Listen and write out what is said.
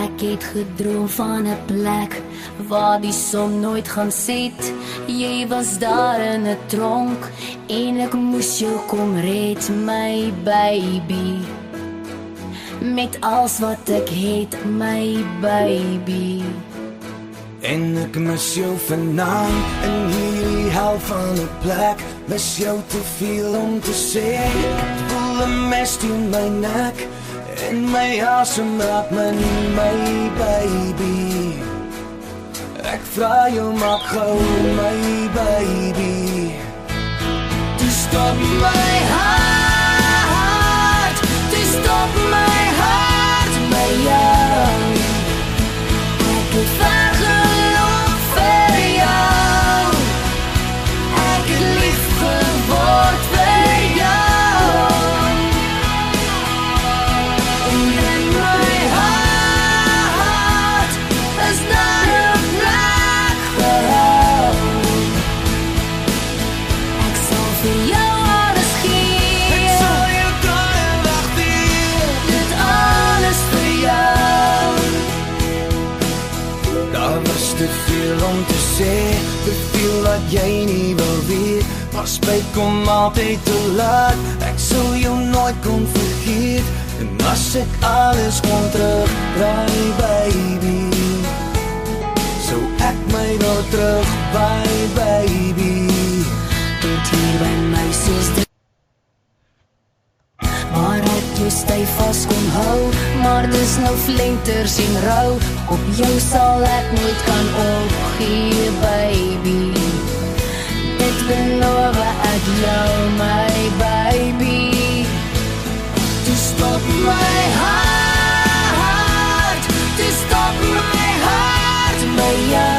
Ek het gedroom van 'n plek waar die son nooit gaan set. Jy was daar in 'n tronk en ek moes jou kom red, my baby. Met alles wat ek het, my baby. En ek mis jou vanaand in hierdie hel van 'n plek. Mis jou te veel om te sê. Ek voel 'n mes in my nek en my asem raak my nie, my baby. Ek vra jou maak gou, my baby. To stop my heart, to stop my heart, my young. Ek het vergeloof vir jou. Ek het lief geword vir jou. And in my heart is not a plek vir jou. Ek sal vir jou alles gee. Ek sal jou daai en wag weer. Dit alles vir jou. Daar was te veel om te sê, te veel wat jy nie wil weet. Maar spyt kom altyd te laat, ek sal jou nooit kon vergeet. En as ek alles kon terugdraai, baby, sou ek my wil terugdraai, baby. Tot hier by my soos dit, maar ek jou styf vas kon hou. Maar dis nou flenters en rou, op jou sal ek nooit kan opgee, baby. Dit beloof ek jou, my baby. To stop my heart, to stop my heart, my young.